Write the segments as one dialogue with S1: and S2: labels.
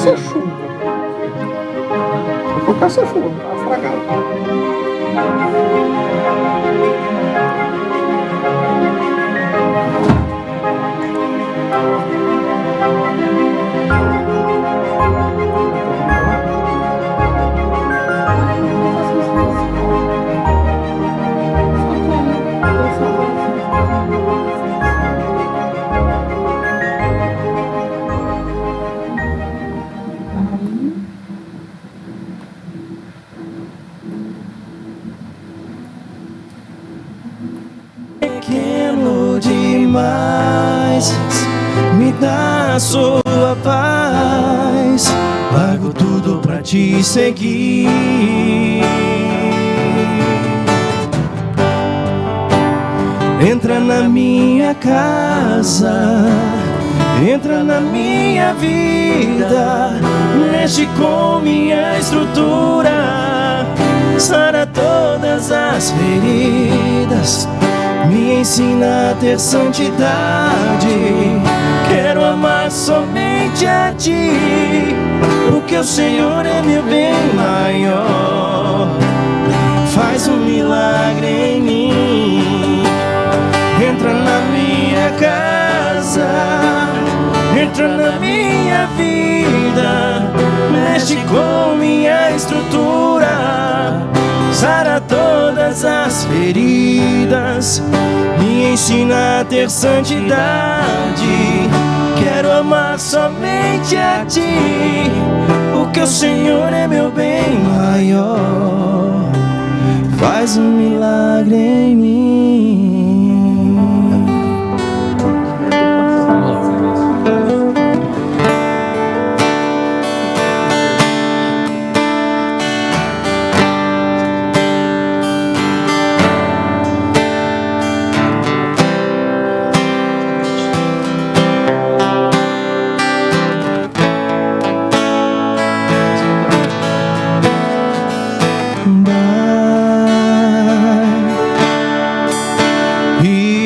S1: caça chuva. Eu vou caça chuva, tá fragado.
S2: Pequeno demais, me dá a sua paz, largo tudo pra te seguir. Entra na minha casa, entra na minha vida, mexe com minha estrutura, sara todas as feridas, me ensina a ter santidade. Quero amar somente a ti, porque o Senhor é meu bem maior. Faz um milagre em mim. Entra na minha casa, entra na minha vida, mexe com minha estrutura, sara todas as feridas, me ensina a ter santidade. Quero amar somente a ti, porque o Senhor é meu bem maior. Faz um milagre em mim.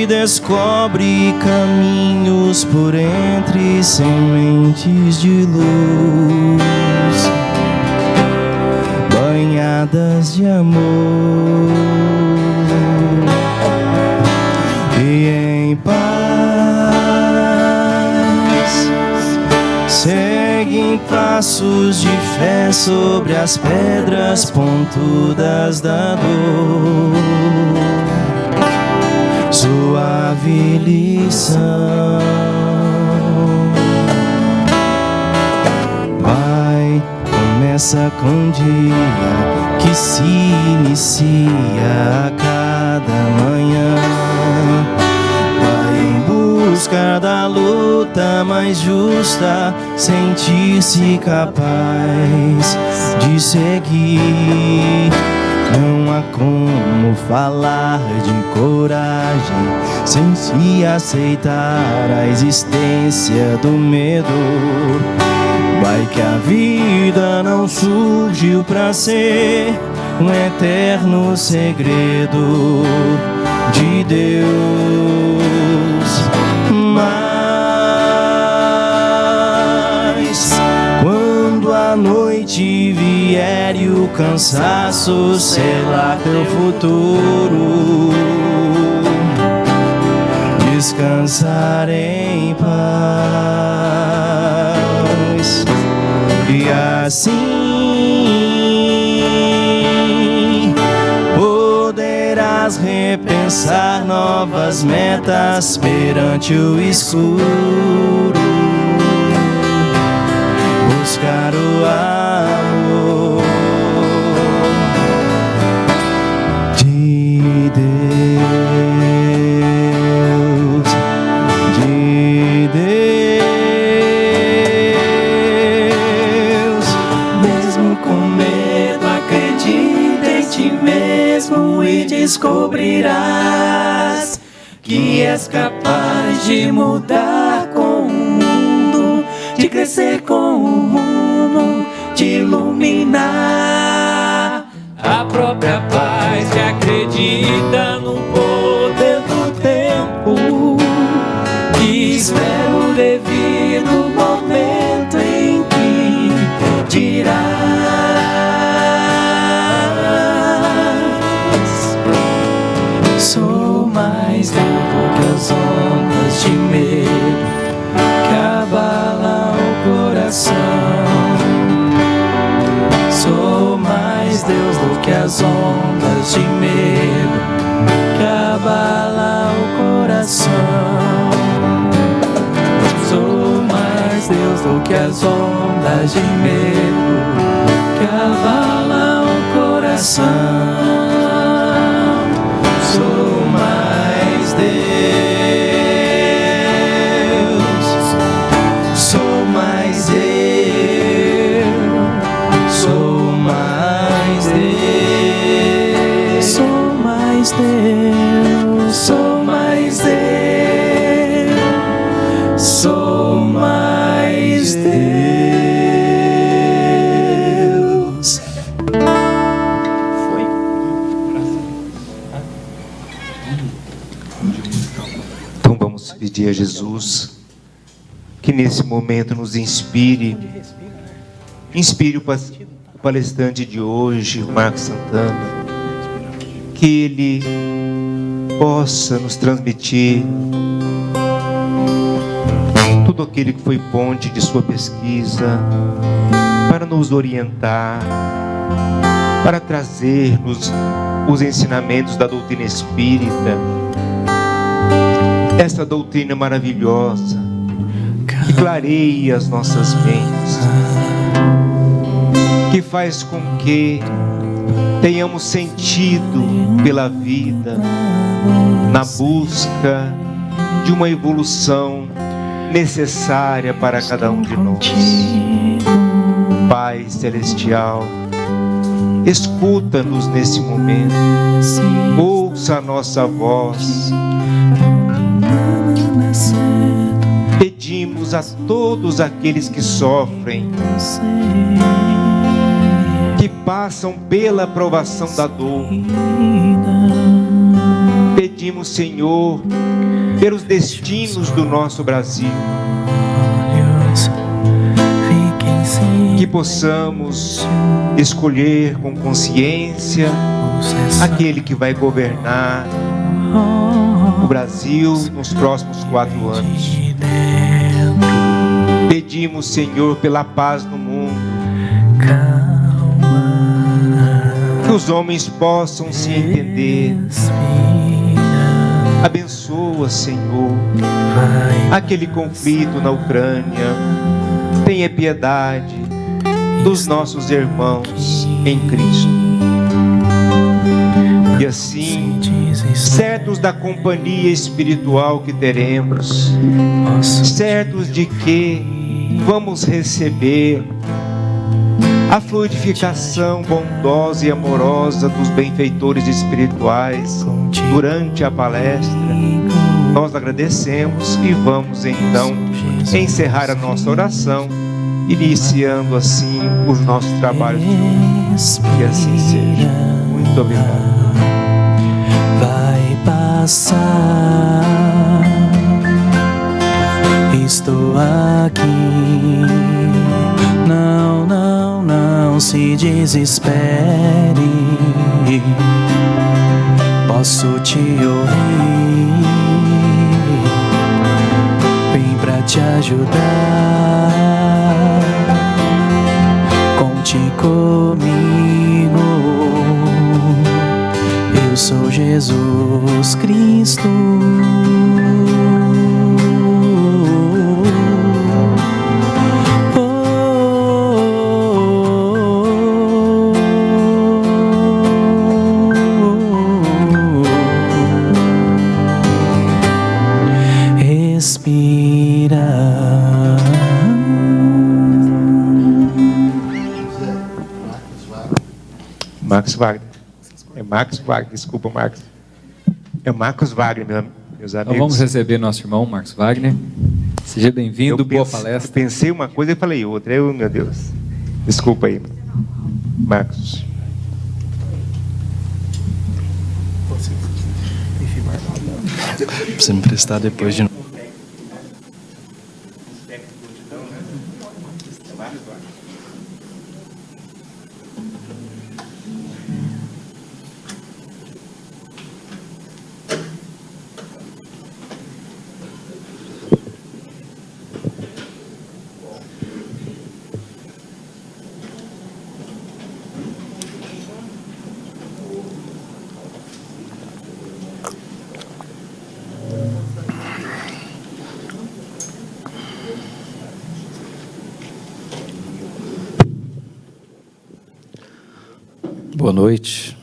S2: Descobre caminhos por entre sementes de luz, banhadas de amor, e em paz segue em passos de fé sobre as pedras pontudas da dor. Suave lição, vai, começa com o dia que se inicia a cada manhã. Vai em busca da luta mais justa, sentir-se capaz de seguir. Não há como falar de coragem sem se aceitar a existência do medo. Vai que a vida não surgiu pra ser um eterno segredo de Deus. Mas quando a noite vier e o cansaço selar teu futuro, descansar em paz, e assim poderás repensar novas metas perante o escuro, buscar o amor de Deus, de Deus. Mesmo com medo, acredita em ti mesmo e descobrirás que és capaz de mudar com o mundo, de crescer com o mundo, de iluminar a própria paz que acredita no poder do tempo, que espera o devido momento em que as ondas de medo que abala o coração. Sou mais Deus do que as ondas de medo que abala o coração. Sou mais Deus, sou mais eu, sou mais Deus, sou mais Deus, sou mais Deus, sou mais Deus. Foi.
S1: Então vamos pedir a Jesus que nesse momento nos inspire o palestrante de hoje, o Marcos Santana, que ele possa nos transmitir tudo aquilo que foi ponte de sua pesquisa, para nos orientar, para trazer-nos os ensinamentos da doutrina espírita, essa doutrina maravilhosa que clareia as nossas mentes, que faz com que tenhamos sentido pela vida, na busca de uma evolução necessária para cada um de nós. Pai Celestial, escuta-nos nesse momento, ouça a nossa voz. Pedimos a todos aqueles que sofrem, que passam pela provação da dor. Pedimos, Senhor, pelos destinos do nosso Brasil, que possamos escolher com consciência aquele que vai governar o Brasil nos próximos 4 anos. Pedimos, Senhor, pela paz no mundo, que os homens possam se entender. Abençoa, Senhor, aquele conflito na Ucrânia. Tenha piedade dos nossos irmãos em Cristo. E assim, certos da companhia espiritual que teremos, certos de que vamos receber a fluidificação bondosa e amorosa dos benfeitores espirituais durante a palestra, nós agradecemos e vamos então encerrar a nossa oração, iniciando assim os nossos trabalhos de hoje. Que assim seja. Muito obrigado.
S2: Vai passar, estou aqui. Não, não, não se desespere. Posso te ouvir. Vim pra te ajudar. Conte comigo. Eu sou Jesus Cristo.
S1: Marcos Wagner. É Marcos Wagner, desculpa, Marcos. É Marcos Wagner, meus amigos.
S3: Então vamos receber nosso irmão Marcos Wagner. Seja bem-vindo, boa palestra.
S1: Eu pensei uma coisa e falei outra. Meu Deus. Desculpa aí, Marcos.
S2: Precisa me emprestar depois de novo.
S4: Boa noite.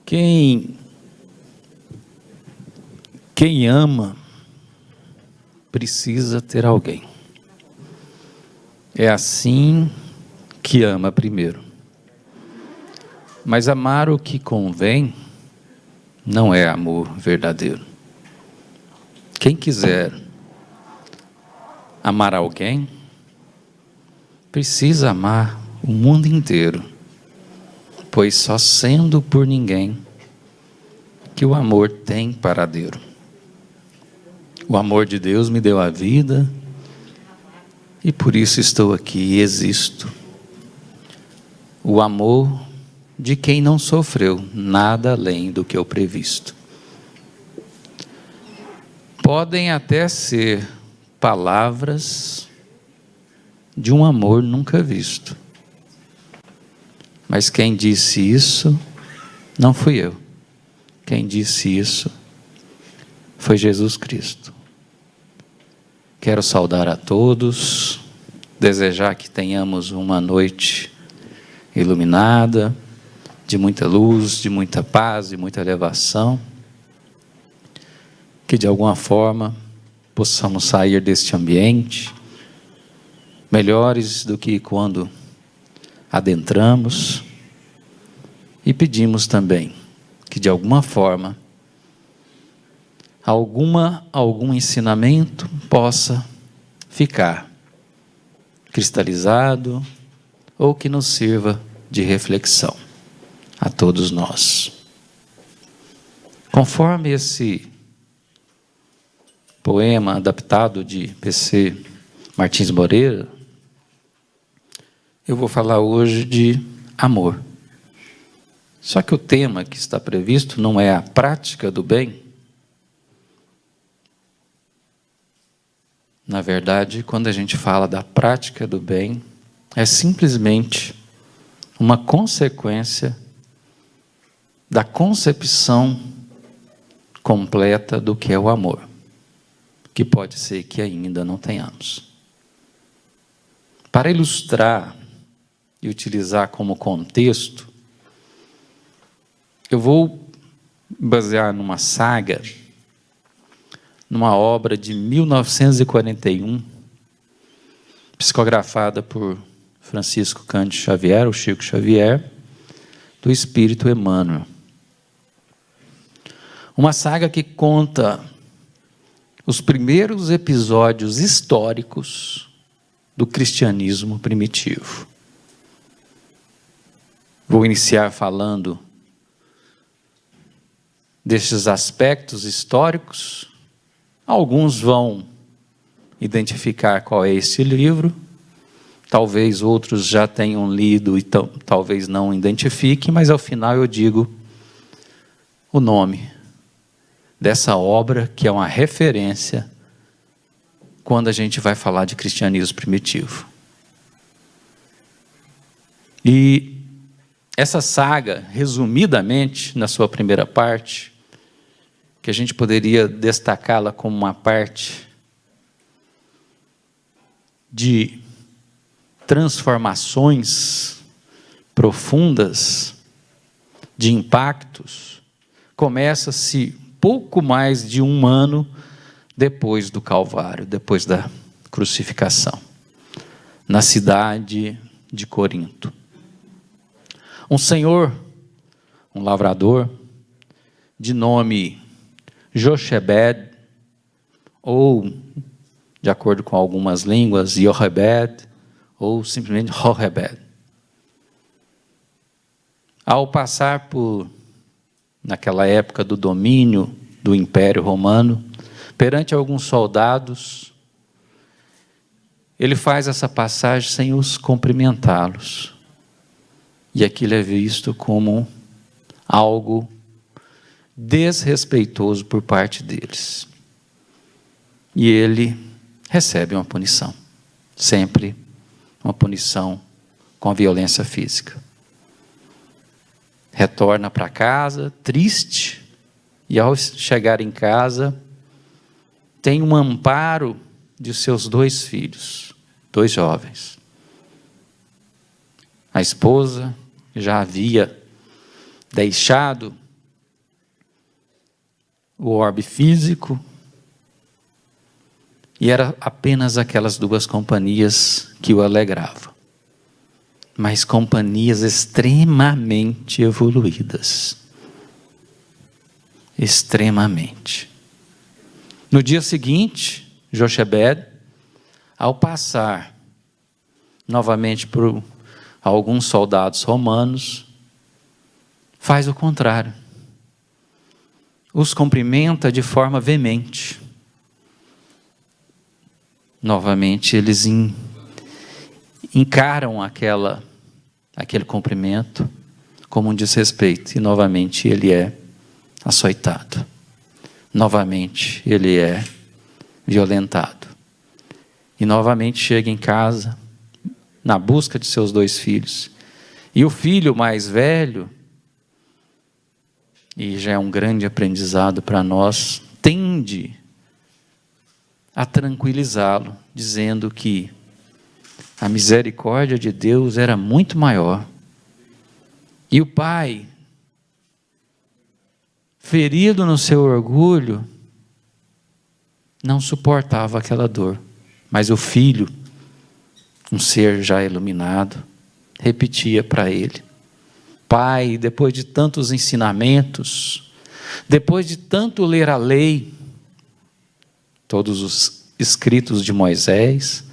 S4: Quem ama precisa ter alguém. É assim que ama primeiro. Mas amar o que convém não é amor verdadeiro. Quem quiser amar alguém, precisa amar o mundo inteiro, pois só sendo por ninguém que o amor tem paradeiro. O amor de Deus me deu a vida e por isso estou aqui e existo. O amor de quem não sofreu nada além do que o previsto. Podem até ser palavras de um amor nunca visto. Mas quem disse isso não fui eu. Quem disse isso foi Jesus Cristo. Quero saudar a todos, desejar que tenhamos uma noite iluminada, de muita luz, de muita paz, de muita elevação. Que de alguma forma possamos sair deste ambiente melhores do que quando adentramos, e pedimos também que de alguma forma algum ensinamento possa ficar cristalizado ou que nos sirva de reflexão a todos nós. Conforme esse poema adaptado de P.C. Martins Moreira, eu vou falar hoje de amor. Só que o tema que está previsto não é a prática do bem. Na verdade, quando a gente fala da prática do bem, é simplesmente uma consequência da concepção completa do que é o amor, que pode ser que ainda não tenhamos. Para ilustrar e utilizar como contexto, eu vou basear numa saga, numa obra de 1941, psicografada por Francisco Cândido Xavier, o Chico Xavier, do Espírito Emmanuel. Uma saga que conta os primeiros episódios históricos do cristianismo primitivo. Vou iniciar falando destes aspectos históricos. Alguns vão identificar qual é esse livro, talvez outros já tenham lido e talvez não identifiquem, mas ao final eu digo o nome dessa obra, que é uma referência quando a gente vai falar de cristianismo primitivo. E essa saga, resumidamente, na sua primeira parte, que a gente poderia destacá-la como uma parte de transformações profundas, de impactos, começa-se pouco mais de 1 ano depois do Calvário, depois da crucificação, na cidade de Corinto. Um senhor, um lavrador, de nome Jochebed, ou, de acordo com algumas línguas, Yochebed, ou simplesmente Jochebed. Ao passar por, naquela época do domínio do Império Romano, perante alguns soldados, ele faz essa passagem sem os cumprimentá-los. E aquilo é visto como algo desrespeitoso por parte deles. E ele recebe uma punição. Sempre uma punição com violência física. Retorna para casa, triste, e ao chegar em casa, tem um amparo de seus 2 filhos, 2 jovens. A esposa já havia deixado o orbe físico, e era apenas aquelas duas companhias que o alegravam. Mas companhias extremamente evoluídas. Extremamente. No dia seguinte, Jochebed, ao passar novamente por alguns soldados romanos, faz o contrário. Os cumprimenta de forma veemente. Novamente eles encaram aquele cumprimento como um desrespeito, e novamente ele é açoitado. Novamente ele é violentado. E novamente chega em casa na busca de seus 2 filhos. E o filho mais velho, e já é um grande aprendizado para nós, tende a tranquilizá-lo, dizendo que a misericórdia de Deus era muito maior. E o pai, ferido no seu orgulho, não suportava aquela dor. Mas o filho, um ser já iluminado, repetia para ele: Pai, depois de tantos ensinamentos, depois de tanto ler a lei, todos os escritos de Moisés,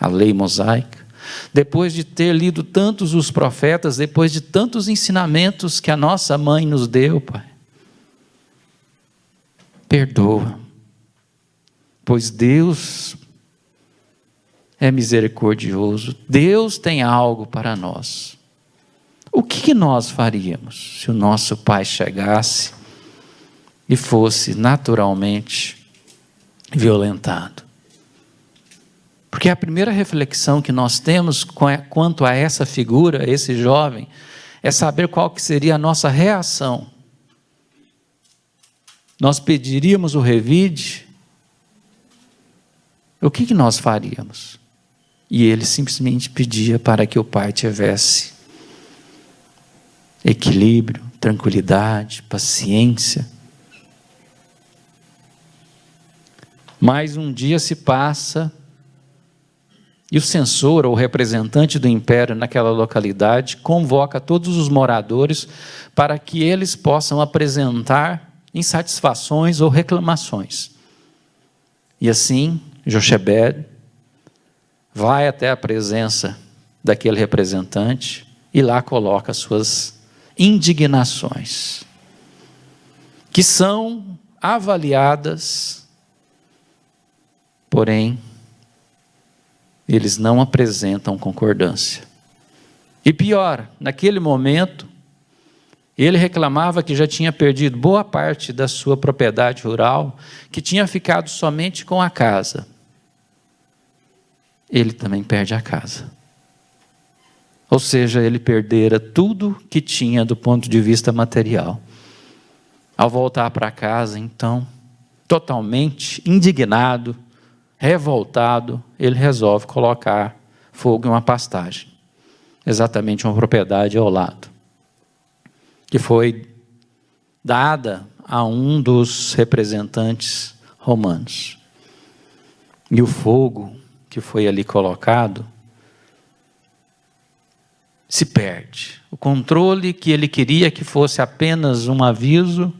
S4: a lei mosaica, depois de ter lido tantos os profetas, depois de tantos ensinamentos que a nossa mãe nos deu, Pai, perdoa, pois Deus é misericordioso, Deus tem algo para nós. O que nós faríamos se o nosso pai chegasse e fosse naturalmente violentado? Porque a primeira reflexão que nós temos quanto a essa figura, esse jovem, é saber qual que seria a nossa reação. Nós pediríamos o revide? O que nós faríamos? E ele simplesmente pedia para que o pai tivesse equilíbrio, tranquilidade, paciência. Mais um dia se passa e o censor, ou representante do império naquela localidade, convoca todos os moradores para que eles possam apresentar insatisfações ou reclamações. E assim, Jochebed vai até a presença daquele representante e lá coloca suas indignações, que são avaliadas, porém, eles não apresentam concordância. E pior, naquele momento, ele reclamava que já tinha perdido boa parte da sua propriedade rural, que tinha ficado somente com a casa. Ele também perde a casa. Ou seja, ele perdera tudo que tinha do ponto de vista material. Ao voltar para casa, então, totalmente indignado, revoltado, ele resolve colocar fogo em uma pastagem, exatamente uma propriedade ao lado, que foi dada a um dos representantes romanos. E o fogo que foi ali colocado se perde. O controle que ele queria que fosse apenas um aviso,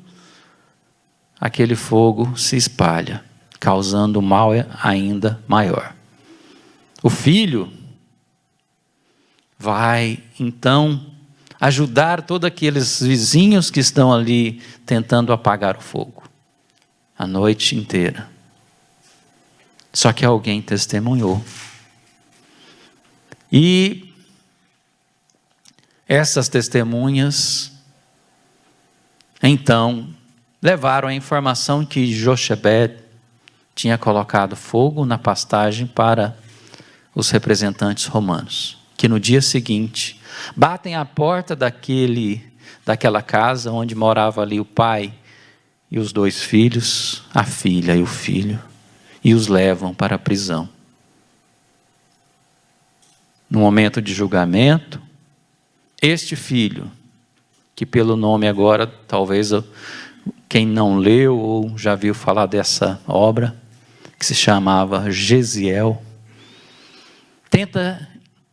S4: aquele fogo se espalha, causando um mal ainda maior. O filho vai, então, ajudar todos aqueles vizinhos que estão ali tentando apagar o fogo, a noite inteira. Só que alguém testemunhou. E essas testemunhas, então, levaram a informação que Jochebed tinha colocado fogo na pastagem para os representantes romanos, que no dia seguinte batem à porta daquela casa onde morava ali o pai e os 2 filhos, a filha e o filho, e os levam para a prisão. No momento de julgamento, Este filho, que pelo nome agora, talvez quem não leu ou já viu falar dessa obra, que se chamava Gesiel, tenta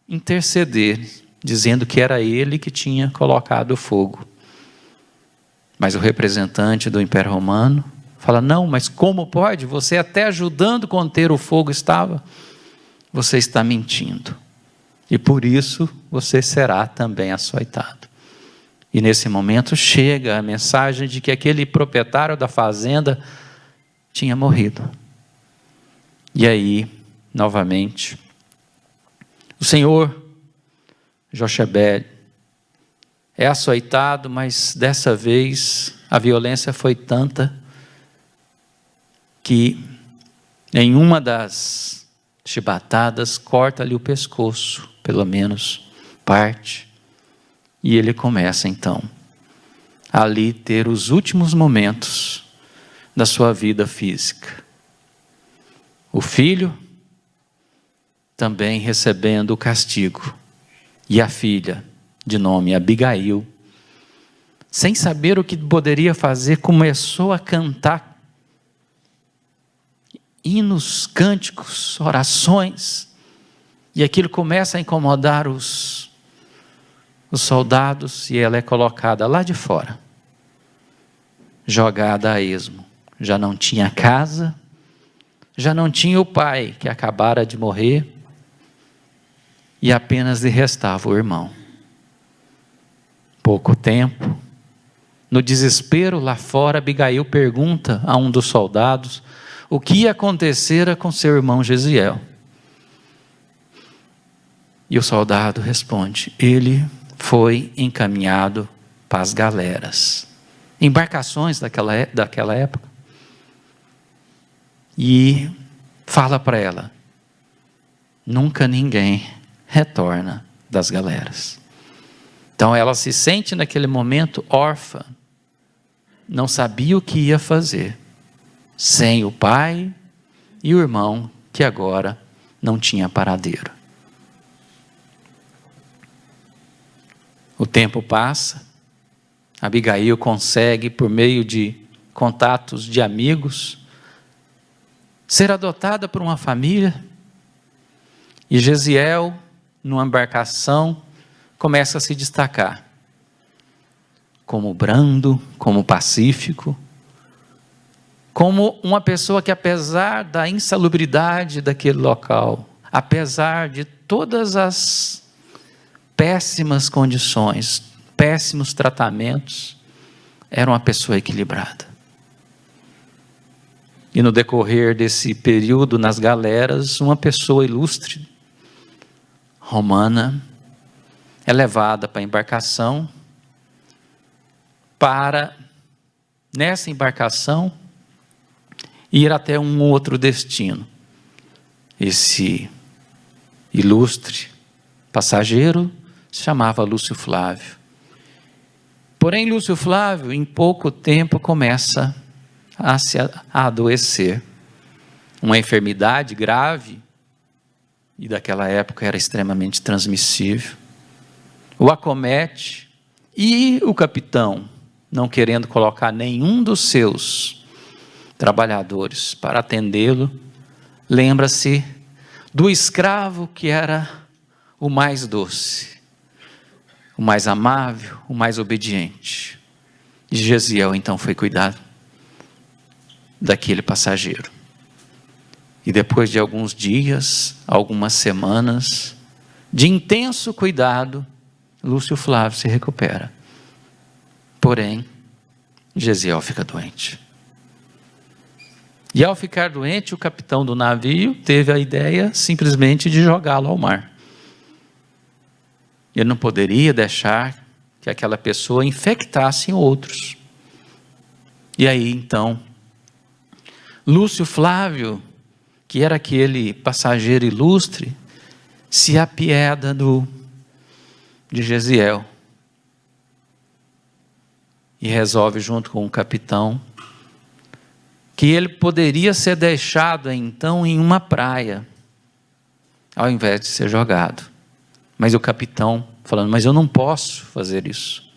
S4: interceder, dizendo que era ele que tinha colocado o fogo. Mas o representante do Império Romano fala: não, mas como pode? Você até ajudando a conter o fogo estava. Você está mentindo. E por isso você será também açoitado. E nesse momento chega a mensagem de que aquele proprietário da fazenda tinha morrido. E aí, novamente, o senhor Jochebed é açoitado, mas dessa vez a violência foi tanta que em uma das chibatadas corta-lhe o pescoço, pelo menos parte, e ele começa então ali ter os últimos momentos da sua vida física. O filho também recebendo o castigo, e a filha, de nome Abigail, sem saber o que poderia fazer, começou a cantar hinos, cânticos, orações, e aquilo começa a incomodar os soldados, e ela é colocada lá de fora, jogada a esmo. Já não tinha casa, já não tinha o pai que acabara de morrer, e apenas lhe restava o irmão. Pouco tempo, no desespero lá fora, Abigail pergunta a um dos soldados o que acontecera com seu irmão Gesiel. E o soldado responde: ele foi encaminhado para as galeras, embarcações daquela época, e fala para ela: nunca ninguém retorna das galeras. Então ela se sente naquele momento órfã, não sabia o que ia fazer, sem o pai e o irmão que agora não tinha paradeiro. O tempo passa, Abigail consegue, por meio de contatos de amigos, ser adotada por uma família, e Gesiel, numa embarcação, começa a se destacar como brando, como pacífico, como uma pessoa que, apesar da insalubridade daquele local, apesar de todas as péssimas condições, péssimos tratamentos, era uma pessoa equilibrada. E no decorrer desse período nas galeras, uma pessoa ilustre, romana, é levada para a embarcação, para, nessa embarcação, ir até um outro destino. Esse ilustre passageiro se chamava Lúcio Flávio. Porém, Lúcio Flávio, em pouco tempo, começa a adoecer. Uma enfermidade grave, e daquela época era extremamente transmissível, o acomete, e o capitão, não querendo colocar nenhum dos seus trabalhadores para atendê-lo, lembra-se do escravo que era o mais doce, o mais amável, o mais obediente. E Gesiel então foi cuidar daquele passageiro. E depois de alguns dias, algumas semanas de intenso cuidado, Lúcio Flávio se recupera. Porém, Gesiel fica doente. E ao ficar doente, o capitão do navio teve a ideia simplesmente de jogá-lo ao mar. Ele não poderia deixar que aquela pessoa infectasse outros. E aí então, Lúcio Flávio, que era aquele passageiro ilustre, se apieda de Gesiel e resolve, junto com o capitão, que ele poderia ser deixado então em uma praia, ao invés de ser jogado. Mas o capitão falando, mas eu não posso fazer isso.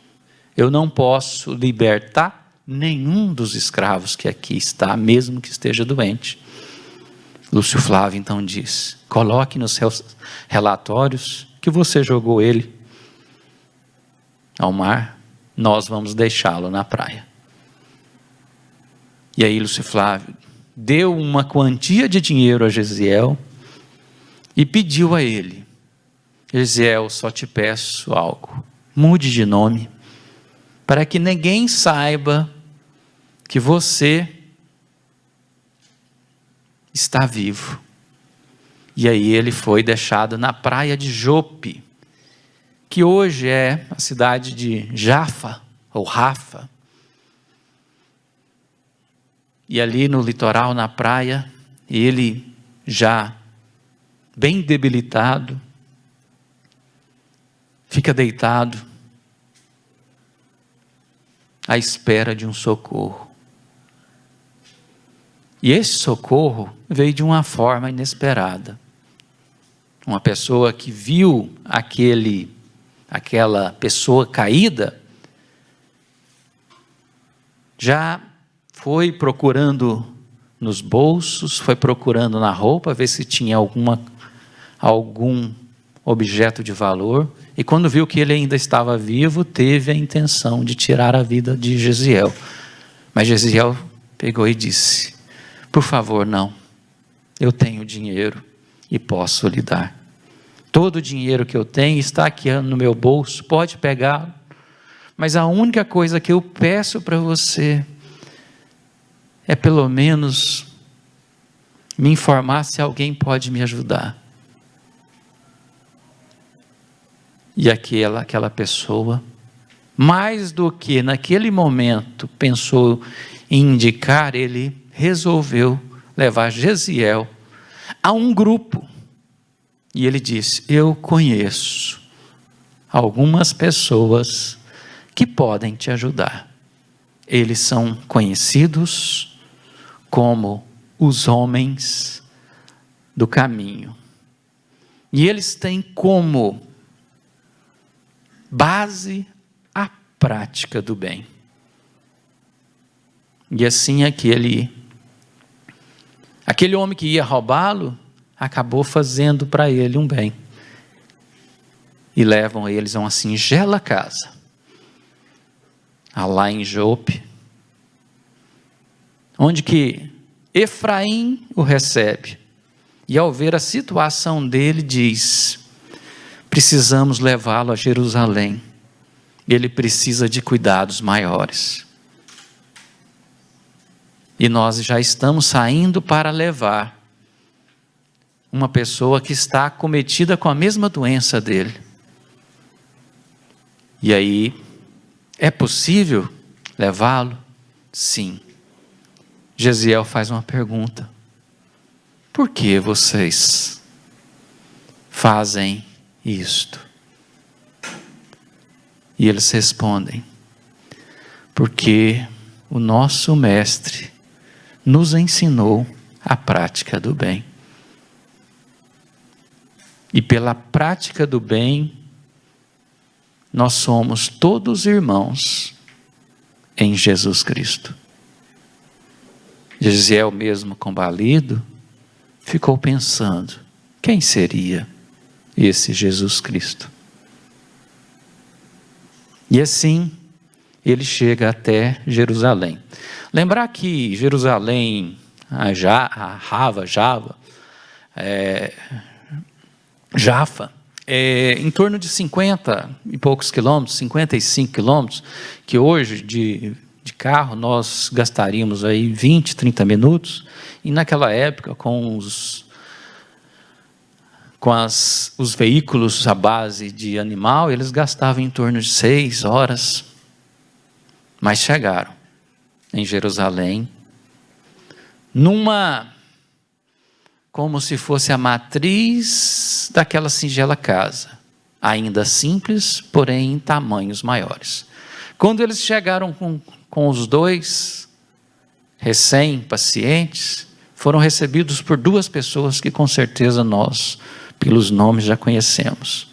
S4: Eu não posso libertar nenhum dos escravos que aqui está, mesmo que esteja doente. Lúcio Flávio então disse, coloque nos seus relatórios que você jogou ele ao mar, nós vamos deixá-lo na praia. E aí Lúcio Flávio deu uma quantia de dinheiro a Gesiel e pediu a ele, Gesiel, só te peço algo, mude de nome, para que ninguém saiba que você está vivo. E aí ele foi deixado na praia de Jope, que hoje é a cidade de Jafa, ou Rafa. E ali no litoral, na praia, ele já bem debilitado, fica deitado, à espera de um socorro. E esse socorro veio de uma forma inesperada. Uma pessoa que viu aquela pessoa caída, já foi procurando nos bolsos, foi procurando na roupa, ver se tinha algum objeto de valor, e quando viu que ele ainda estava vivo, teve a intenção de tirar a vida de Gesiel. Mas Gesiel pegou e disse, por favor, não, eu tenho dinheiro e posso lhe dar. Todo o dinheiro que eu tenho está aqui no meu bolso, pode pegá-lo, mas a única coisa que eu peço para você é pelo menos me informar se alguém pode me ajudar. E aquela pessoa, mais do que naquele momento pensou em indicar, ele resolveu levar Gesiel a um grupo. E ele disse, eu conheço algumas pessoas que podem te ajudar. Eles são conhecidos como os homens do caminho. E eles têm como base a prática do bem. E assim aquele homem que ia roubá-lo, acabou fazendo para ele um bem. E levam eles a uma singela casa, lá em Jope, onde que Efraim o recebe. E ao ver a situação dele, diz, precisamos levá-lo a Jerusalém. Ele precisa de cuidados maiores. E nós já estamos saindo para levar uma pessoa que está acometida com a mesma doença dele. E aí, é possível levá-lo? Sim. Gesiel faz uma pergunta. Por que vocês fazem isto? E eles respondem, porque o nosso mestre nos ensinou a prática do bem. E pela prática do bem, nós somos todos irmãos em Jesus Cristo. Gesiel, mesmo combalido, ficou pensando, quem seria esse Jesus Cristo? E assim, ele chega até Jerusalém. Lembrar que Jerusalém, Jafa, em torno de 50 e poucos quilômetros, 55 quilômetros, que hoje de carro nós gastaríamos aí 20, 30 minutos, e naquela época com os veículos à base de animal, eles gastavam em torno de 6 horas, mas chegaram em Jerusalém, como se fosse a matriz daquela singela casa, ainda simples, porém em tamanhos maiores. Quando eles chegaram com os dois recém-pacientes, foram recebidos por 2 pessoas que com certeza nós, pelos nomes, já conhecemos.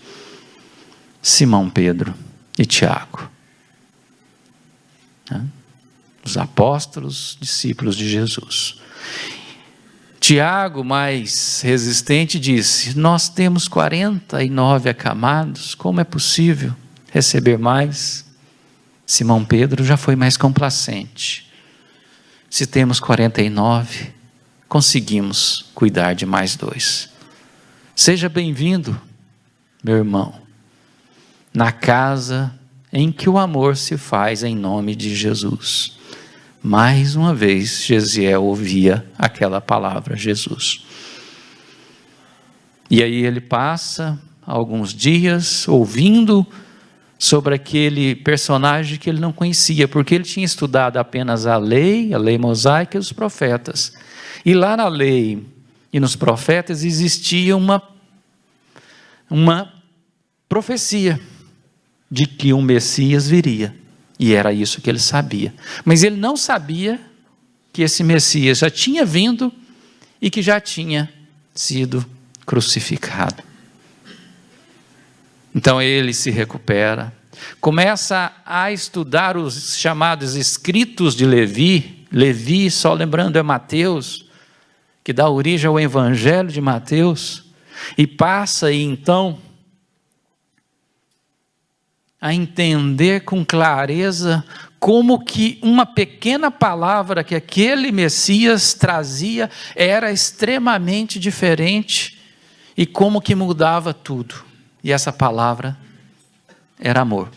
S4: Simão Pedro e Tiago. Os apóstolos, discípulos de Jesus. Tiago, mais resistente, disse: nós temos 49 acamados, como é possível receber mais? Simão Pedro já foi mais complacente: se temos 49, conseguimos cuidar de mais 2. Seja bem-vindo, meu irmão, na casa em que o amor se faz em nome de Jesus. Mais uma vez, Gesiel ouvia aquela palavra, Jesus. E aí ele passa alguns dias ouvindo sobre aquele personagem que ele não conhecia, porque ele tinha estudado apenas a lei mosaica e os profetas. E lá na lei e nos profetas existia uma profecia de que um Messias viria. E era isso que ele sabia. Mas ele não sabia que esse Messias já tinha vindo e que já tinha sido crucificado. Então ele se recupera, começa a estudar os chamados escritos de Levi. Levi, só lembrando, é Mateus, que dá origem ao Evangelho de Mateus, e passa aí então a entender com clareza como que uma pequena palavra que aquele Messias trazia era extremamente diferente e como que mudava tudo. E essa palavra era amor.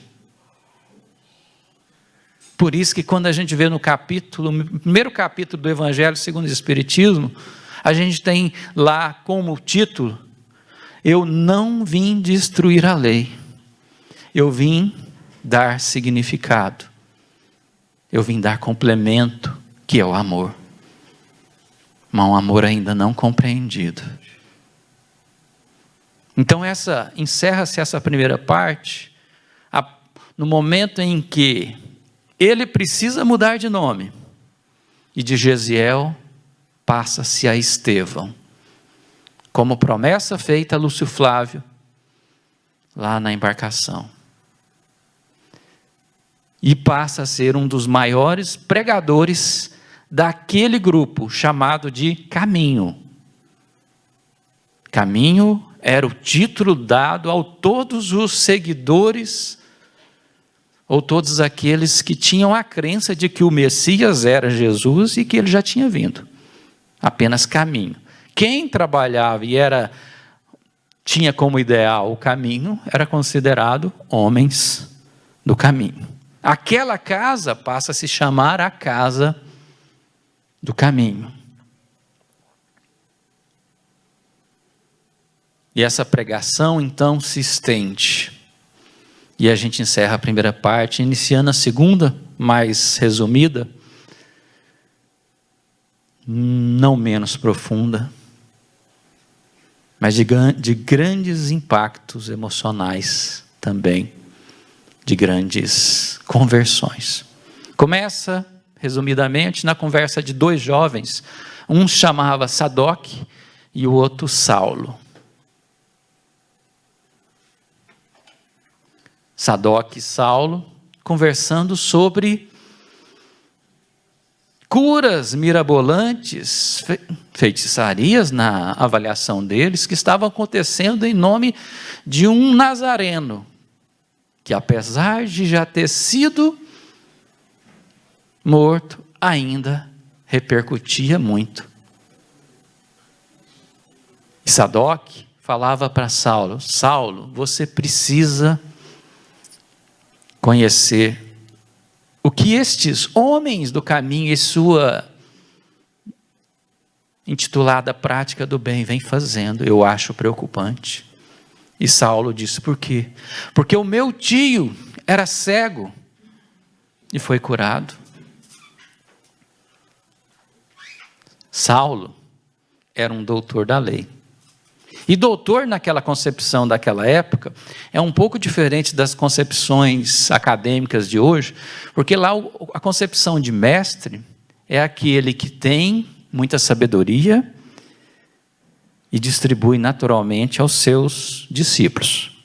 S4: Por isso que quando a gente vê no primeiro capítulo do Evangelho segundo o Espiritismo, a gente tem lá como título: eu não vim destruir a lei. Eu vim dar significado. Eu vim dar complemento, que é o amor. Mas um amor ainda não compreendido. Então encerra-se essa primeira parte, no momento em que ele precisa mudar de nome, e de Gesiel passa-se a Estevão, como promessa feita a Lúcio Flávio, lá na embarcação. E passa a ser um dos maiores pregadores daquele grupo chamado de Caminho. Caminho era o título dado a todos os seguidores, ou todos aqueles que tinham a crença de que o Messias era Jesus e que ele já tinha vindo. Apenas Caminho. Quem trabalhava e tinha como ideal o caminho, era considerado homens do caminho. Aquela casa passa a se chamar a casa do caminho. E essa pregação então se estende. E a gente encerra a primeira parte, iniciando a segunda, mais resumida, não menos profunda, mas de grandes impactos emocionais também, de grandes conversões. Começa, resumidamente, na conversa de 2 jovens, um chamava Sadoc e o outro Saulo. Sadoc e Saulo conversando sobre curas mirabolantes, feitiçarias na avaliação deles, que estavam acontecendo em nome de um nazareno, que apesar de já ter sido morto, ainda repercutia muito. E Sadoc falava para Saulo: Saulo, você precisa conhecer o que estes homens do caminho e sua intitulada prática do bem vem fazendo. Eu acho preocupante. E Saulo disse: por quê? Porque o meu tio era cego e foi curado. Saulo era um doutor da lei. E doutor, naquela concepção daquela época, é um pouco diferente das concepções acadêmicas de hoje, porque lá a concepção de mestre é aquele que tem muita sabedoria e distribui naturalmente aos seus discípulos.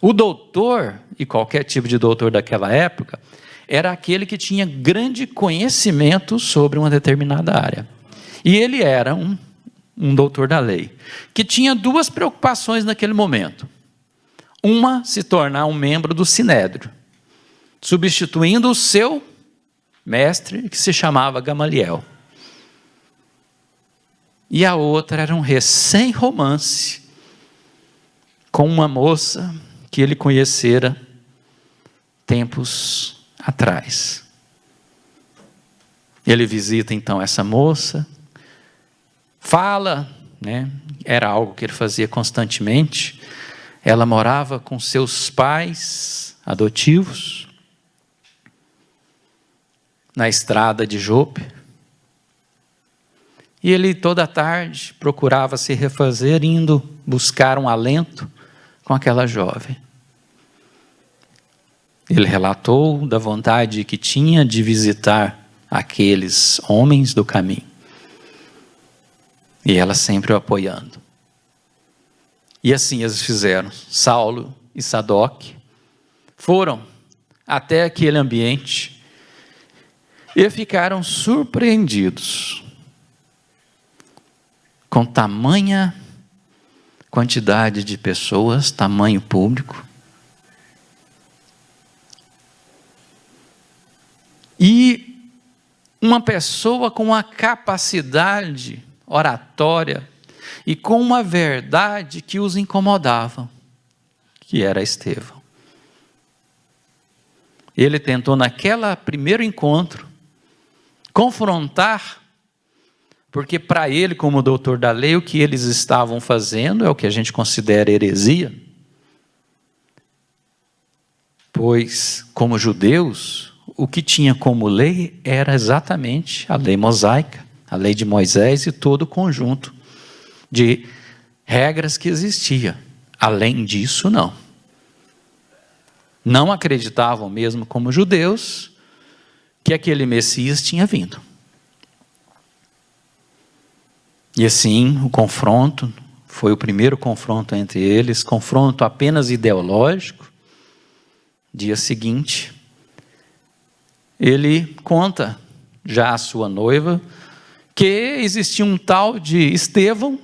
S4: O doutor, e qualquer tipo de doutor daquela época, era aquele que tinha grande conhecimento sobre uma determinada área. E ele era um doutor da lei, que tinha duas preocupações naquele momento. Uma, se tornar um membro do Sinédrio, substituindo o seu mestre, que se chamava Gamaliel. E a outra era um recém-romance com uma moça que ele conhecera tempos atrás. Ele visita então essa moça, fala, né? Era algo que ele fazia constantemente. Ela morava com seus pais adotivos na estrada de Jope. E ele toda tarde procurava se refazer, indo buscar um alento com aquela jovem. Ele relatou da vontade que tinha de visitar aqueles homens do caminho. E ela sempre o apoiando. E assim eles fizeram. Saulo e Sadoc foram até aquele ambiente e ficaram surpreendidos com tamanha quantidade de pessoas, tamanho público. E uma pessoa com uma capacidade oratória e com uma verdade que os incomodava, que era Estevão. Ele tentou naquele primeiro encontro confrontar, porque para ele, como doutor da lei, o que eles estavam fazendo é o que a gente considera heresia. Pois, como judeus, o que tinha como lei era exatamente a lei mosaica, a lei de Moisés e todo o conjunto de regras que existia. Além disso, não. Não acreditavam mesmo como judeus que aquele Messias tinha vindo. E assim, o confronto foi o primeiro confronto entre eles, confronto apenas ideológico. Dia seguinte, ele conta já à sua noiva que existia um tal de Estevão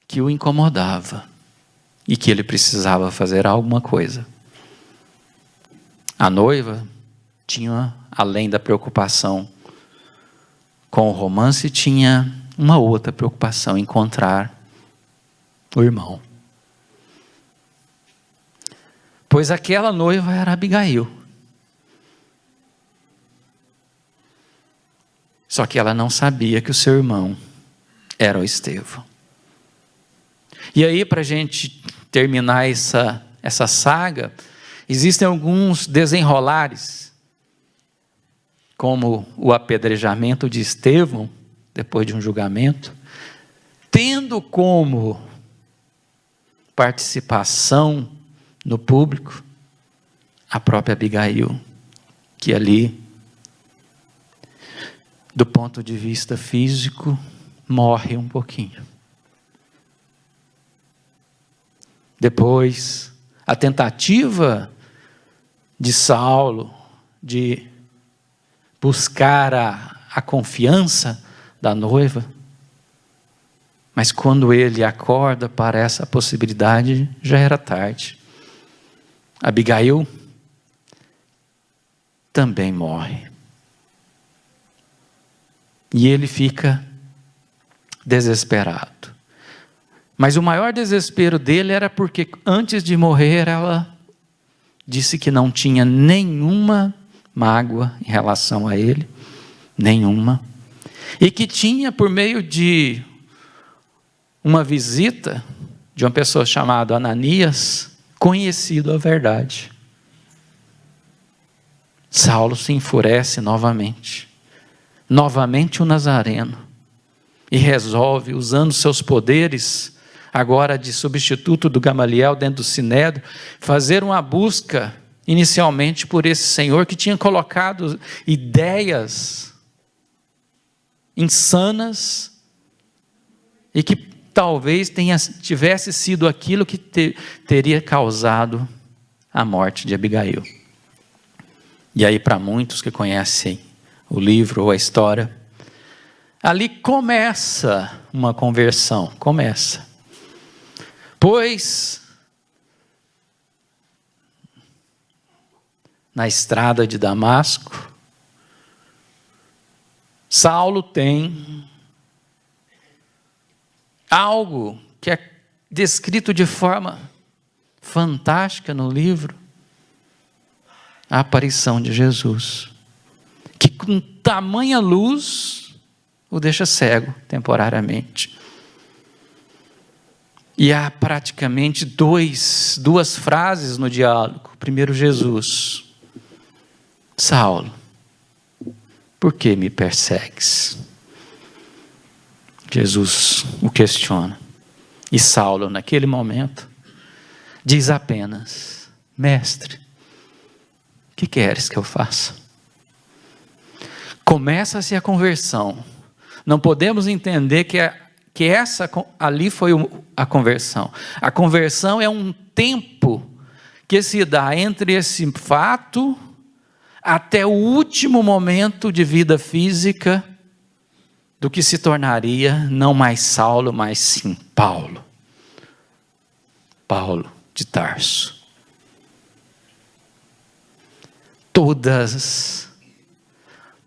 S4: que o incomodava e que ele precisava fazer alguma coisa. A noiva tinha, além da preocupação com o romance, tinha uma outra preocupação: encontrar o irmão. Pois aquela noiva era Abigail. Só que ela não sabia que o seu irmão era o Estevão. E aí, para a gente terminar essa saga, existem alguns desenrolares, como o apedrejamento de Estevão, depois de um julgamento, tendo como participação no público a própria Abigail, que ali, do ponto de vista físico, morre um pouquinho. Depois, a tentativa de Saulo de buscar a confiança da noiva, mas quando ele acorda para essa possibilidade, já era tarde. Abigail também morre. E ele fica desesperado. Mas o maior desespero dele era porque antes de morrer ela disse que não tinha nenhuma mágoa em relação a ele, nenhuma, e que tinha, por meio de uma visita de uma pessoa chamada Ananias, conhecido a verdade. Saulo se enfurece novamente o Nazareno, e resolve, usando seus poderes, agora de substituto do Gamaliel dentro do Sinédrio, fazer uma busca, inicialmente por esse senhor que tinha colocado ideias insanas, e que talvez tivesse sido aquilo que teria causado a morte de Abigail. E aí, para muitos que conhecem o livro ou a história, ali começa uma conversão, pois na estrada de Damasco, Saulo tem algo que é descrito de forma fantástica no livro, a aparição de Jesus, que com tamanha luz o deixa cego temporariamente. E há praticamente duas frases no diálogo. Primeiro, Jesus: Saulo, por que me persegues? Jesus o questiona. E Saulo, naquele momento, diz apenas: Mestre, o que queres que eu faça? Começa-se a conversão. Não podemos entender que essa ali foi a conversão. A conversão é um tempo que se dá entre esse fato até o último momento de vida física do que se tornaria não mais Saulo, mas sim Paulo. Paulo de Tarso.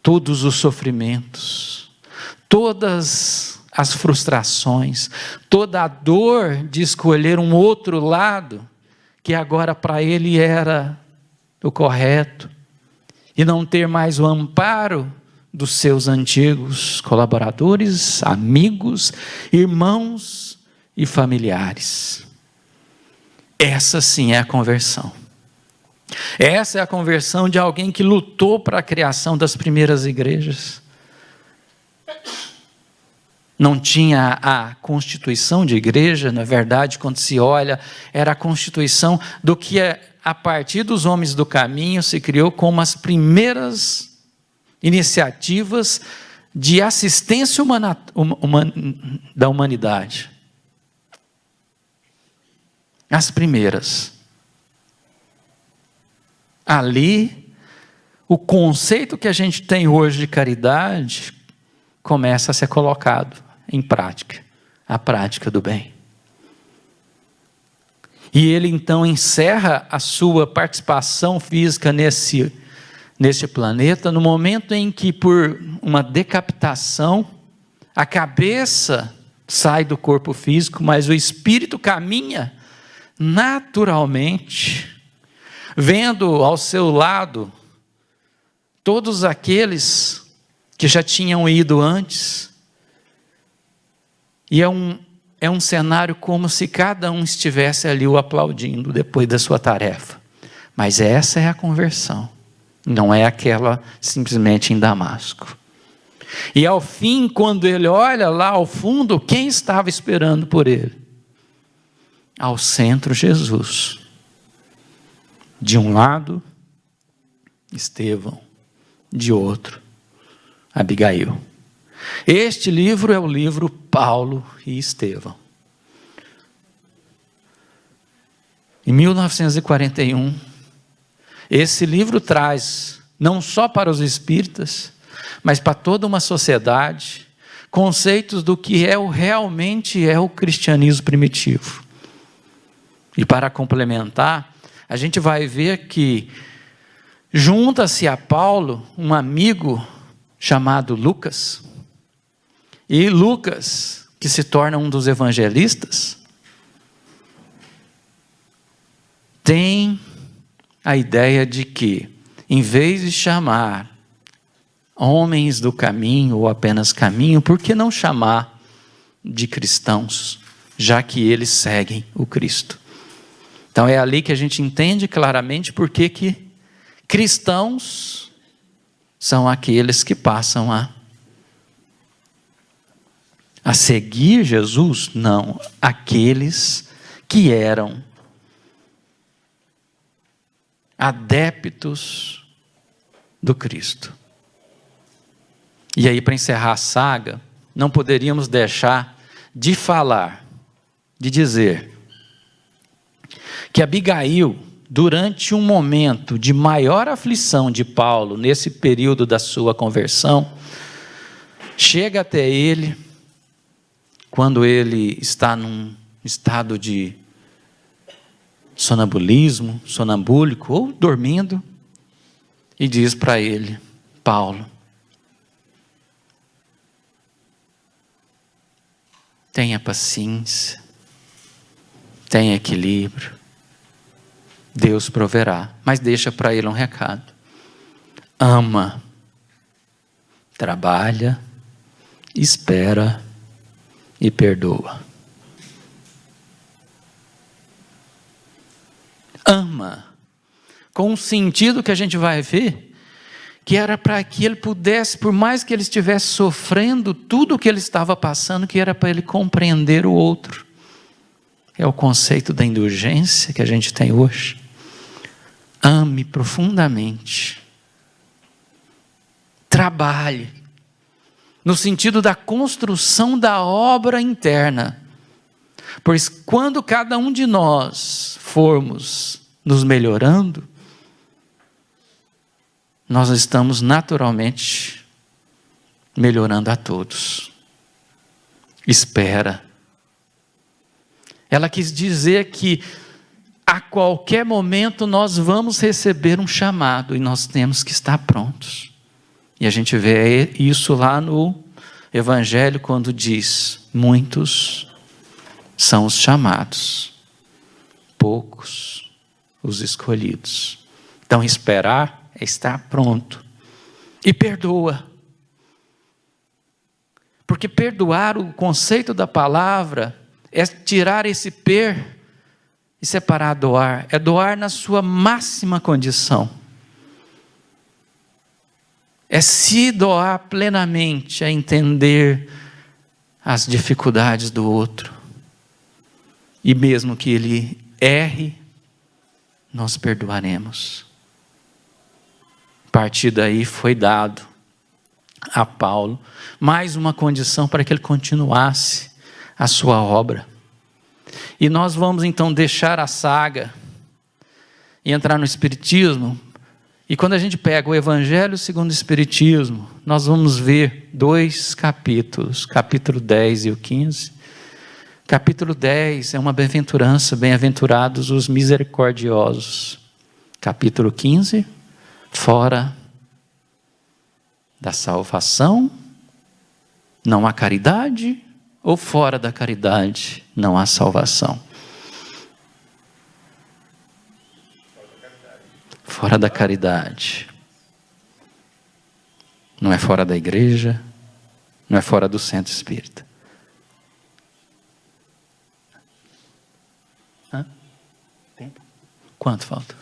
S4: Todos os sofrimentos, todas as frustrações, toda a dor de escolher um outro lado, que agora para ele era o correto, e não ter mais o amparo dos seus antigos colaboradores, amigos, irmãos e familiares. Essa sim é a conversão. Essa é a conversão de alguém que lutou para a criação das primeiras igrejas. Não tinha a constituição de igreja, na verdade, quando se olha, era a constituição do que a partir dos homens do caminho se criou como as primeiras iniciativas de assistência da humanidade. As primeiras. Ali, o conceito que a gente tem hoje de caridade começa a ser colocado em prática, a prática do bem. E ele então encerra a sua participação física nesse planeta no momento em que, por uma decapitação, a cabeça sai do corpo físico, mas o espírito caminha naturalmente, vendo ao seu lado todos aqueles que já tinham ido antes. E é um cenário como se cada um estivesse ali o aplaudindo depois da sua tarefa. Mas essa é a conversão, não é aquela simplesmente em Damasco. E ao fim, quando ele olha lá ao fundo, quem estava esperando por ele? Ao centro, Jesus. De um lado, Estevão, de outro, Abigail. Este livro é o livro Paulo e Estevão. Em 1941, esse livro traz, não só para os espíritas, mas para toda uma sociedade, conceitos do que realmente é o cristianismo primitivo. E para complementar, a gente vai ver que junta-se a Paulo um amigo chamado Lucas. E Lucas, que se torna um dos evangelistas, tem a ideia de que, em vez de chamar homens do caminho ou apenas caminho, por que não chamar de cristãos, já que eles seguem o Cristo? Então é ali que a gente entende claramente por que cristãos são aqueles que passam a seguir Jesus, não, aqueles que eram adeptos do Cristo. E aí, para encerrar a saga, não poderíamos deixar de falar, de dizer que Abigail, durante um momento de maior aflição de Paulo, nesse período da sua conversão, chega até ele, quando ele está num estado de sonambúlico ou dormindo, e diz para ele: Paulo, tenha paciência, tenha equilíbrio, Deus proverá. Mas deixa para ele um recado: ama, trabalha, espera e perdoa. Ama, com um sentido que a gente vai ver, que era para que ele pudesse, por mais que ele estivesse sofrendo tudo o que ele estava passando, que era para ele compreender o outro. É o conceito da indulgência que a gente tem hoje. Ame profundamente. Trabalhe, no sentido da construção da obra interna. Pois quando cada um de nós formos nos melhorando, nós estamos naturalmente melhorando a todos. Espera. Ela quis dizer que a qualquer momento nós vamos receber um chamado e nós temos que estar prontos. E a gente vê isso lá no Evangelho quando diz: muitos são os chamados, poucos os escolhidos. Então esperar é estar pronto. E perdoa. Porque perdoar, o conceito da palavra, é tirar esse e separar doar. É doar na sua máxima condição. É se doar plenamente, a entender as dificuldades do outro. E mesmo que ele erre, nós perdoaremos. A partir daí foi dado a Paulo mais uma condição para que ele continuasse a sua obra. E nós vamos então deixar a saga e entrar no Espiritismo. E quando a gente pega o Evangelho segundo o Espiritismo, nós vamos ver 2 capítulos, capítulo 10 e o 15. Capítulo 10 é uma bem-aventurança, bem-aventurados os misericordiosos. Capítulo 15, fora da salvação, não há caridade, ou fora da caridade, não há salvação. Fora da caridade. Não é fora da igreja, não é fora do centro espírita. Tempo? Quanto falta?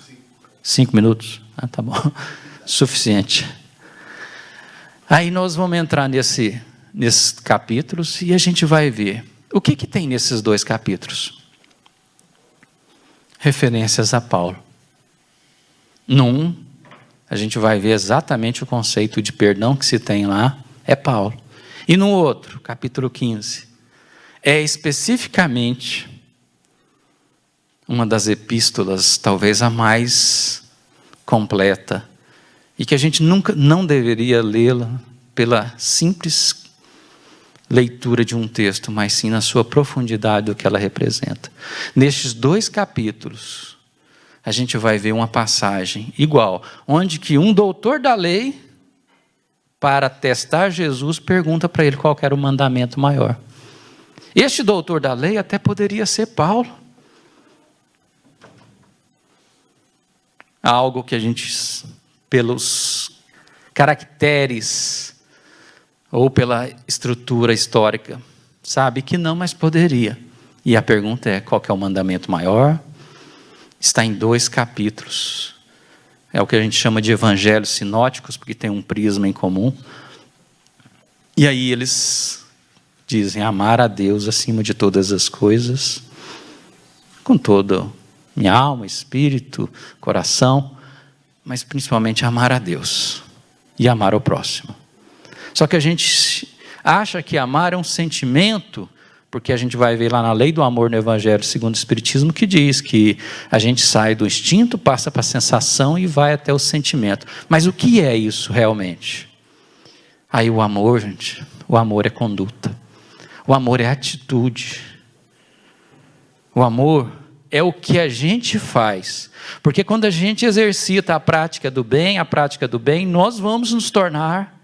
S4: 5 minutos? Ah, tá bom. Suficiente. Aí nós vamos entrar nesses capítulos e a gente vai ver. O que tem nesses 2 capítulos? Referências a Paulo. Num, a gente vai ver exatamente o conceito de perdão que se tem lá, é Paulo. E no outro, capítulo 15, é especificamente uma das epístolas, talvez a mais completa, e que a gente nunca não deveria lê-la pela simples leitura de um texto, mas sim na sua profundidade do que ela representa. Nestes 2 capítulos, a gente vai ver uma passagem igual, onde que um doutor da lei, para testar Jesus, pergunta para ele qual era o mandamento maior. Este doutor da lei até poderia ser Paulo. Algo que a gente, pelos caracteres ou pela estrutura histórica, sabe que não, mas poderia. E a pergunta é: qual que é o mandamento maior? Está em 2 capítulos. É o que a gente chama de evangelhos sinóticos, porque tem um prisma em comum. E aí eles dizem: amar a Deus acima de todas as coisas, com toda minha alma, espírito, coração, mas principalmente amar a Deus e amar o próximo. Só que a gente acha que amar é um sentimento Porque a gente vai ver lá na lei do amor no Evangelho segundo o Espiritismo que diz que a gente sai do instinto, passa para a sensação e vai até o sentimento. Mas o que é isso realmente? Aí o amor, gente, o amor é conduta. O amor é atitude. O amor é o que a gente faz. Porque quando a gente exercita a prática do bem, nós vamos nos tornar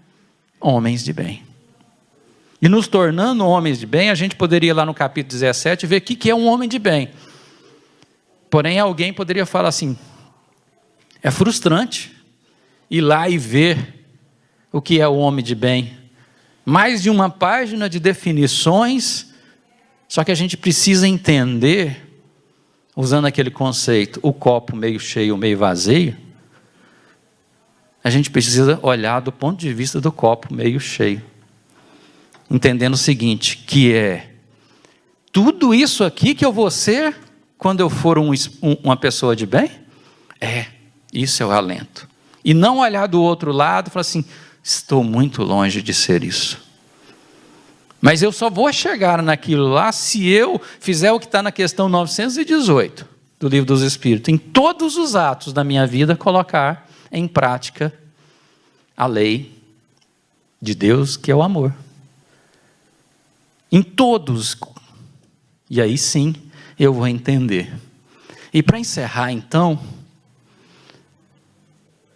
S4: homens de bem. E nos tornando homens de bem, a gente poderia ir lá no capítulo 17 ver o que é um homem de bem. Porém, alguém poderia falar assim, é frustrante ir lá e ver o que é o homem de bem. Mais de uma página de definições, só que a gente precisa entender, usando aquele conceito, o copo meio cheio, meio vazio, a gente precisa olhar do ponto de vista do copo meio cheio. Entendendo o seguinte, que é tudo isso aqui que eu vou ser quando eu for uma pessoa de bem? Isso é o alento. E não olhar do outro lado e falar assim, estou muito longe de ser isso. Mas eu só vou chegar naquilo lá se eu fizer o que está na questão 918 do Livro dos Espíritos. Em todos os atos da minha vida, colocar em prática a lei de Deus, que é o amor. Em todos. E aí sim, eu vou entender. E para encerrar então,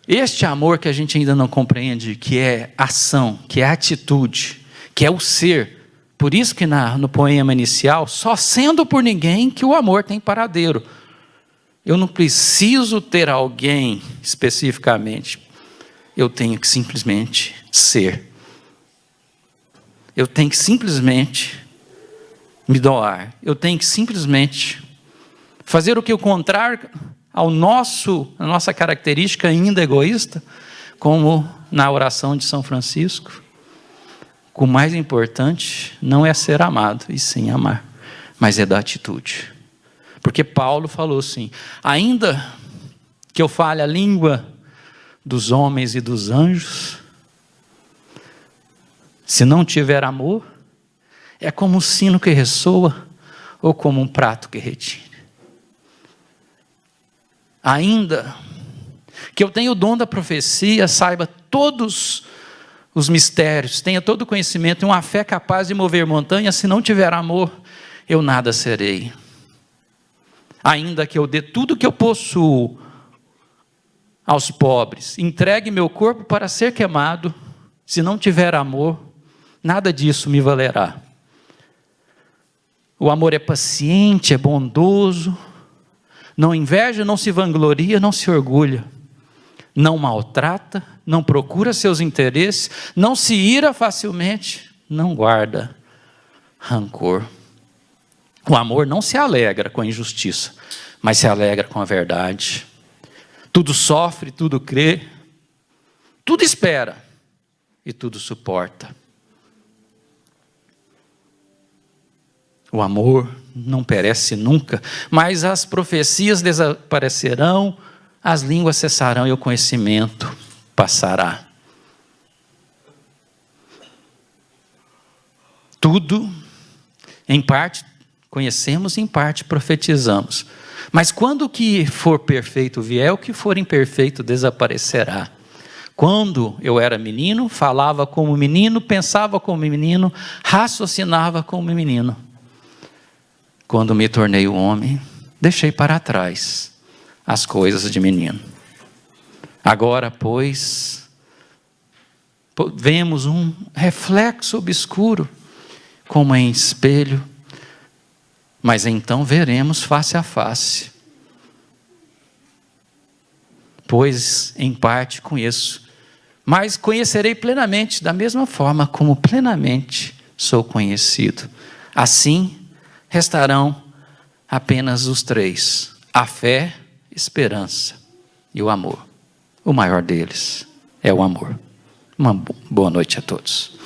S4: este amor que a gente ainda não compreende, que é ação, que é atitude, que é o ser. Por isso que no poema inicial, só sendo por ninguém que o amor tem paradeiro. Eu não preciso ter alguém especificamente. Eu tenho que simplesmente ser. Eu tenho que simplesmente me doar. Eu tenho que simplesmente fazer o que o contrário a nossa característica ainda egoísta, como na oração de São Francisco. O mais importante não é ser amado, e sim amar, mas é da atitude. Porque Paulo falou assim, ainda que eu fale a língua dos homens e dos anjos, se não tiver amor, é como um sino que ressoa ou como um prato que retine. Ainda que eu tenha o dom da profecia, saiba todos os mistérios, tenha todo o conhecimento e uma fé capaz de mover montanhas, se não tiver amor, eu nada serei. Ainda que eu dê tudo que eu possuo aos pobres, entregue meu corpo para ser queimado, se não tiver amor, nada disso me valerá. O amor é paciente, é bondoso, não inveja, não se vangloria, não se orgulha, não maltrata, não procura seus interesses, não se ira facilmente, não guarda rancor. O amor não se alegra com a injustiça, mas se alegra com a verdade. Tudo sofre, tudo crê, tudo espera e tudo suporta. O amor não perece nunca, mas as profecias desaparecerão, as línguas cessarão e o conhecimento passará. Tudo, em parte, conhecemos, em parte, profetizamos. Mas quando o que for perfeito vier, o que for imperfeito desaparecerá. Quando eu era menino, falava como menino, pensava como menino, raciocinava como menino. Quando me tornei homem, deixei para trás as coisas de menino. Agora, pois, vemos um reflexo obscuro, como em espelho, mas então veremos face a face. Pois, em parte, conheço, mas conhecerei plenamente, da mesma forma como plenamente sou conhecido. Assim, restarão apenas os três: a fé, esperança e o amor. O maior deles é o amor. Uma boa noite a todos.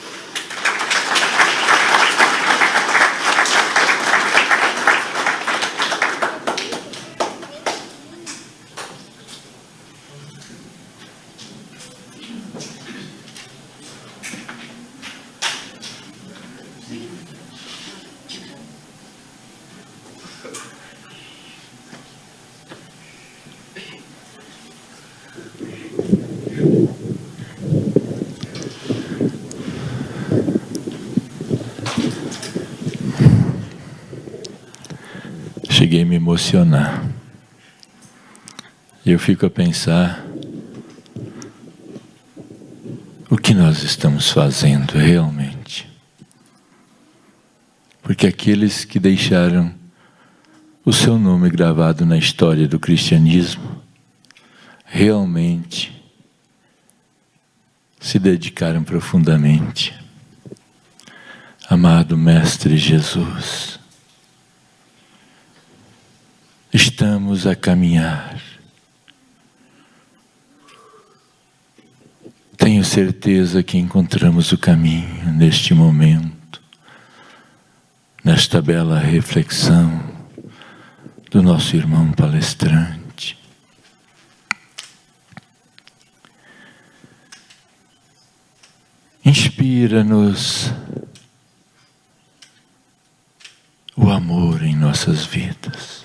S5: cheguei a me emocionar. E eu fico a pensar, o que nós estamos fazendo realmente? Porque aqueles que deixaram o seu nome gravado na história do cristianismo, realmente se dedicaram profundamente. Amado Mestre Jesus, estamos a caminhar. Tenho certeza que encontramos o caminho neste momento, nesta bela reflexão do nosso irmão palestrante. Inspira-nos o amor em nossas vidas.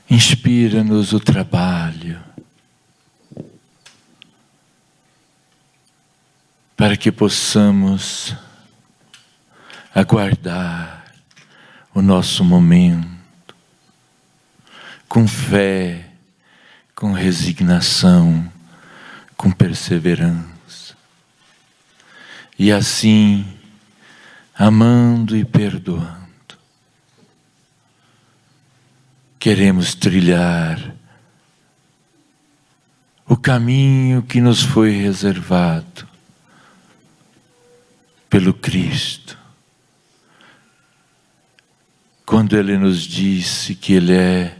S5: Inspira-nos o trabalho, para que possamos aguardar o nosso momento com fé, com resignação, com perseverança. E assim, amando e perdoando, queremos trilhar o caminho que nos foi reservado pelo Cristo, quando Ele nos disse que Ele é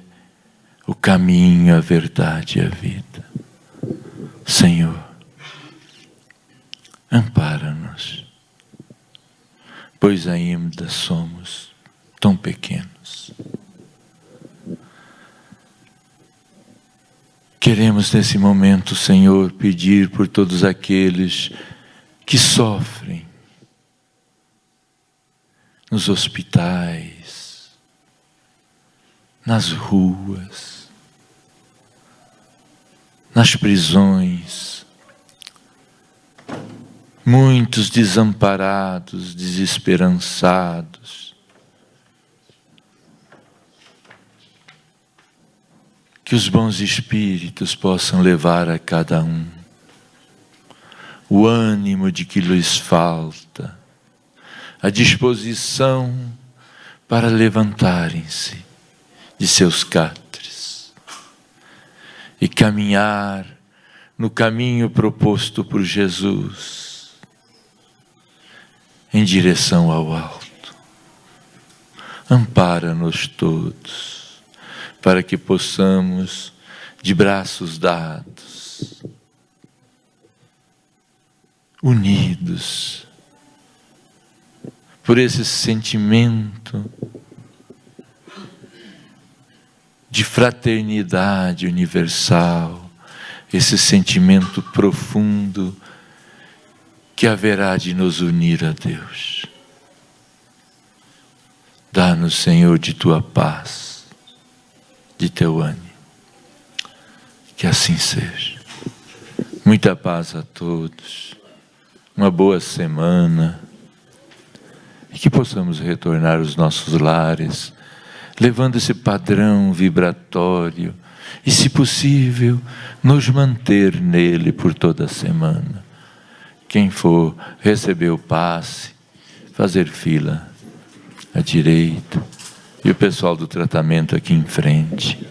S5: o caminho, a verdade e a vida. Senhor, ampara-nos, pois ainda somos tão pequenos. Queremos nesse momento, Senhor, pedir por todos aqueles que sofrem nos hospitais, nas ruas, nas prisões, muitos desamparados, desesperançados, que os bons espíritos possam levar a cada um o ânimo de que lhes falta, a disposição para levantarem-se de seus catres e caminhar no caminho proposto por Jesus em direção ao alto. Ampara-nos todos, para que possamos, de braços dados, unidos por esse sentimento de fraternidade universal, esse sentimento profundo que haverá de nos unir a Deus. Dá-nos, Senhor, de Tua paz, de Teu ânimo. Que assim seja. Muita paz a todos. Uma boa semana. E que possamos retornar aos nossos lares, levando esse padrão vibratório e, se possível, nos manter nele por toda a semana. Quem for receber o passe, fazer fila à direita, e o pessoal do tratamento aqui em frente.